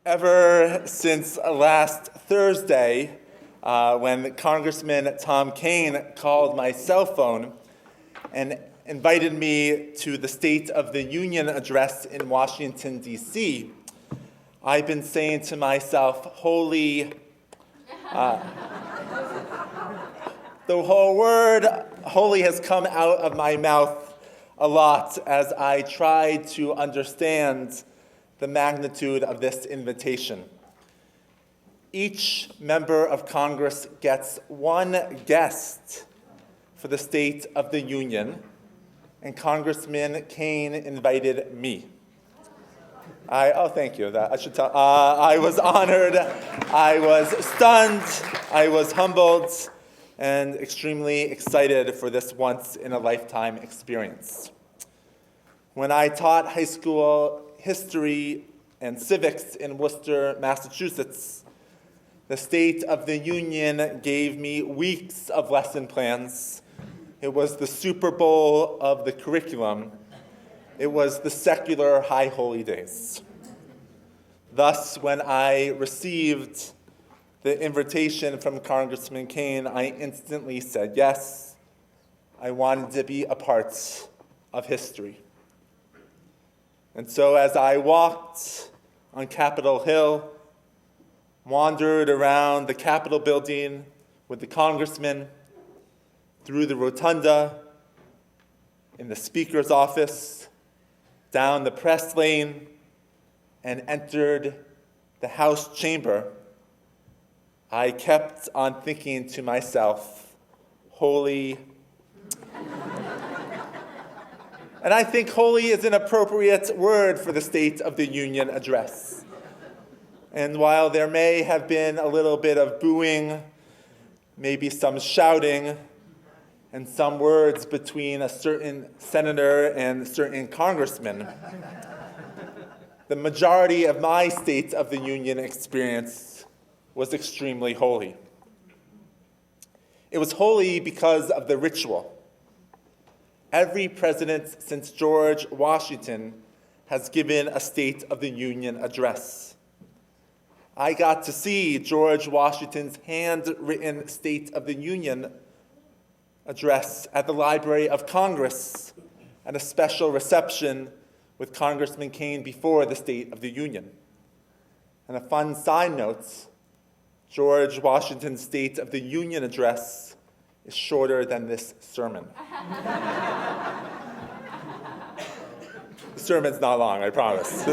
Ever since last Thursday, when Congressman Tom Kean called my cell phone and invited me to the State of the Union address in Washington, D.C., I've been saying to myself, the whole word holy has come out of my mouth a lot as I tried to understand the magnitude of this invitation. Each member of Congress gets one guest for the State of the Union, and Congressman Kean invited me. Thank you. I was honored, I was stunned, I was humbled, and extremely excited for this once-in-a-lifetime experience. When I taught high school history and civics in Worcester, Massachusetts, the State of the Union gave me weeks of lesson plans. It was the Super Bowl of the curriculum. It was the secular high holy days. Thus, when I received the invitation from Congressman Kean, I instantly said yes. I wanted to be a part of history. And so as I walked on Capitol Hill, wandered around the Capitol building with the congressman, through the rotunda, in the speaker's office, down the press lane, and entered the House chamber, I kept on thinking to myself, holy. And I think holy is an appropriate word for the State of the Union address. And while there may have been a little bit of booing, maybe some shouting, and some words between a certain senator and a certain congressman, the majority of my State of the Union experience was extremely holy. It was holy because of the ritual. Every president since George Washington has given a State of the Union address. I got to see George Washington's handwritten State of the Union address at the Library of Congress at a special reception with Congressman Kean before the State of the Union. And a fun side note, George Washington's State of the Union address is shorter than this sermon. The sermon's not long, I promise.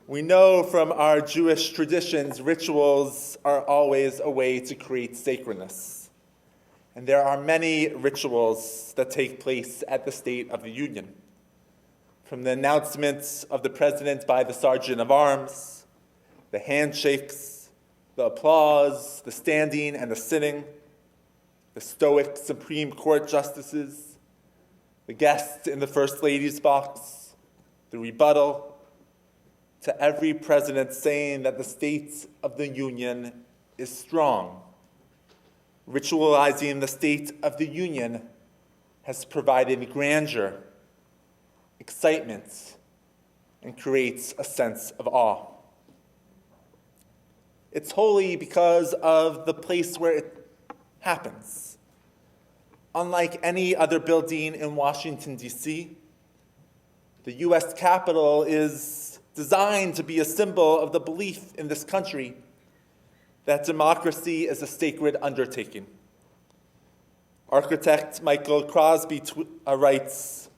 We know from our Jewish traditions, rituals are always a way to create sacredness. And there are many rituals that take place at the State of the Union. From the announcement of the president by the Sergeant of Arms, the handshakes, the applause, the standing and the sitting, the stoic Supreme Court justices, the guests in the First Lady's box, the rebuttal, to every president saying that the State of the Union is strong. Ritualizing the State of the Union has provided grandeur, excitement, and creates a sense of awe. It's holy because of the place where it happens. Unlike any other building in Washington, D.C., the U.S. Capitol is designed to be a symbol of the belief in this country that democracy is a sacred undertaking. Architect Michael Crosby writes,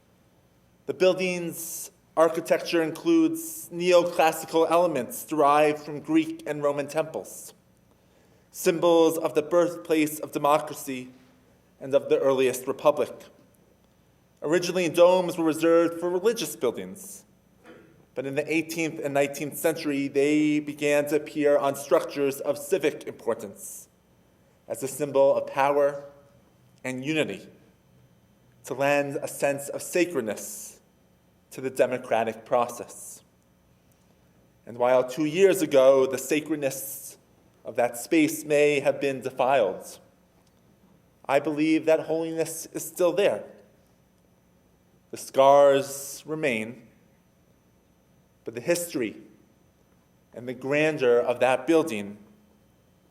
"The building's architecture includes neoclassical elements derived from Greek and Roman temples, symbols of the birthplace of democracy and of the earliest republic. Originally, domes were reserved for religious buildings, but in the 18th and 19th century, they began to appear on structures of civic importance as a symbol of power and unity, to lend a sense of sacredness to the democratic process. And while 2 years ago, the sacredness of that space may have been defiled, I believe that holiness is still there. The scars remain, but the history and the grandeur of that building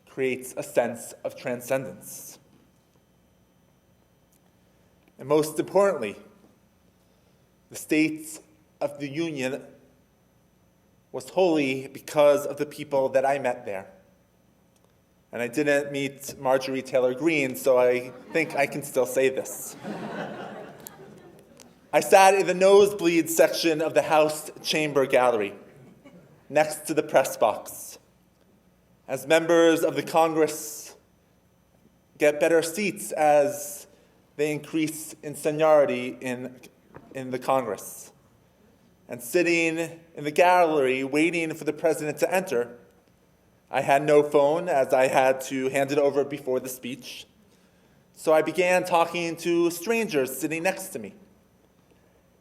creates a sense of transcendence. And most importantly, the State of the Union was holy because of the people that I met there. And I didn't meet Marjorie Taylor Greene, so I think I can still say this. I sat in the nosebleed section of the House Chamber Gallery, next to the press box. As members of the Congress get better seats as they increase in seniority in the Congress. And sitting in the gallery, waiting for the president to enter, I had no phone, as I had to hand it over before the speech. So I began talking to strangers sitting next to me.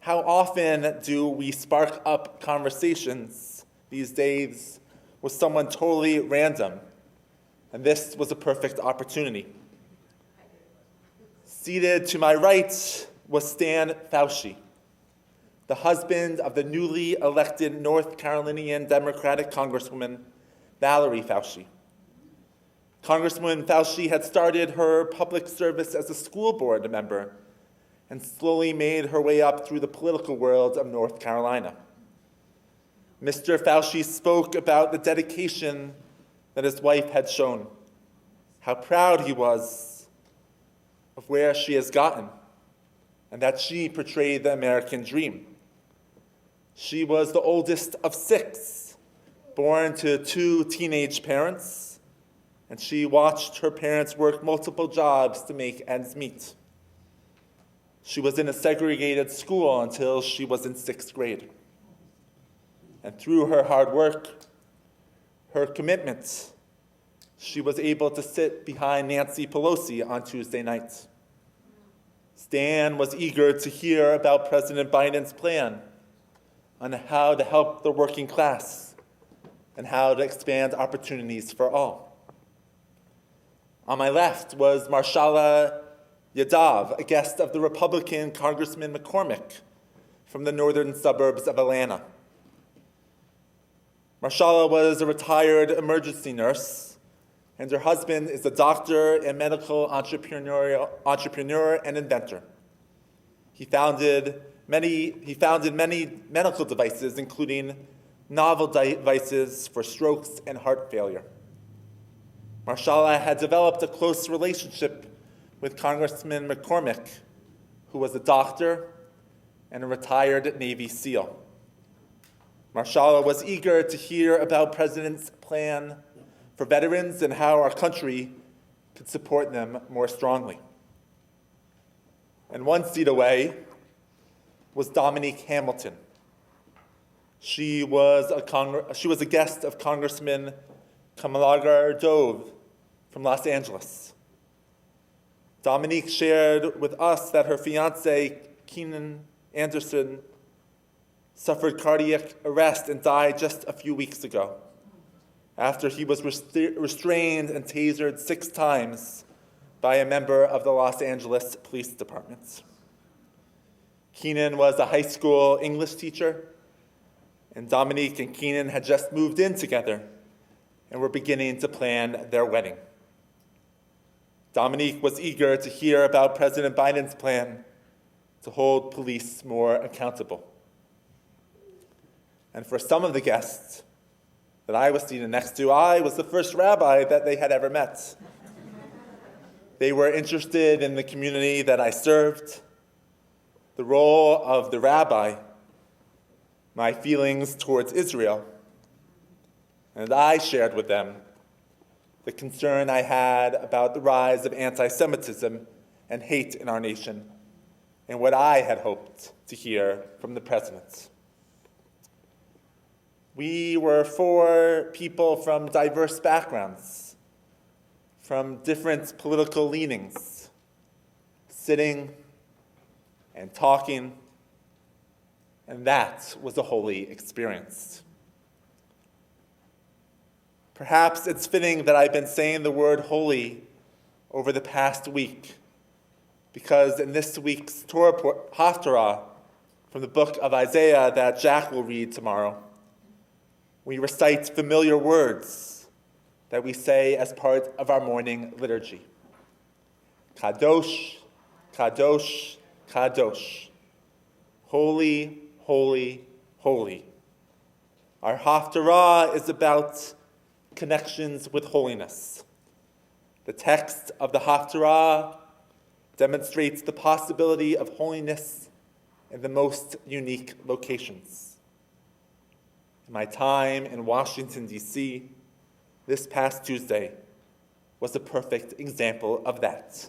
How often do we spark up conversations these days with someone totally random? And this was a perfect opportunity. Seated to my right was Stan Fauci, the husband of the newly elected North Carolinian Democratic Congresswoman Valerie Fauci. Congresswoman Fauci had started her public service as a school board member and slowly made her way up through the political world of North Carolina. Mr. Fauci spoke about the dedication that his wife had shown, how proud he was of where she has gotten, and that she portrayed the American dream. She was the oldest of 6, born to 2 teenage parents, and she watched her parents work multiple jobs to make ends meet. She was in a segregated school until she was in 6th grade. And through her hard work, her commitment, she was able to sit behind Nancy Pelosi on Tuesday night. Stan was eager to hear about President Biden's plan on how to help the working class and how to expand opportunities for all. On my left was Marshala Yadav, a guest of the Republican Congressman McCormick from the northern suburbs of Atlanta. Marshala was a retired emergency nurse, and her husband is a doctor and medical entrepreneur and inventor. He founded many medical devices, including novel devices for strokes and heart failure. Marshala had developed a close relationship with Congressman McCormick, who was a doctor and a retired Navy SEAL. Marshala was eager to hear about President's plan for veterans and how our country could support them more strongly. And one seat away was Dominique Hamilton. She was a guest of Congressman Kamalagar Dove from Los Angeles. Dominique shared with us that her fiancé, Keenan Anderson, suffered cardiac arrest and died just a few weeks ago after he was restrained and tasered 6 times by a member of the Los Angeles Police Department. Keenan was a high school English teacher, and Dominique and Keenan had just moved in together and were beginning to plan their wedding. Dominique was eager to hear about President Biden's plan to hold police more accountable. And for some of the guests that I was seated next to, I was the first rabbi that they had ever met. They were interested in the community that I served, the role of the rabbi, my feelings towards Israel, and I shared with them the concern I had about the rise of anti-Semitism and hate in our nation, and what I had hoped to hear from the president. We were 4 people from diverse backgrounds, from different political leanings, sitting and talking, and that was a holy experience. Perhaps it's fitting that I've been saying the word holy over the past week, because in this week's Haftarah from the book of Isaiah that Jack will read tomorrow, We recite familiar words that we say as part of our morning liturgy. Kadosh, Kadosh, Kadosh. Holy, holy, holy. Our Haftarah is about connections with holiness. The text of the Haftarah demonstrates the possibility of holiness in the most unique locations. In my time in Washington, D.C., this past Tuesday was a perfect example of that.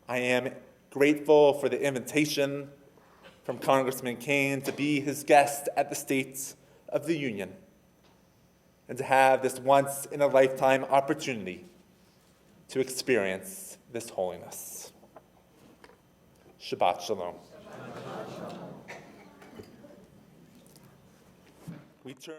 I am grateful for the invitation from Congressman Kane to be his guest at the State of the Union and to have this once-in-a-lifetime opportunity to experience this holiness. Shabbat Shalom. We turn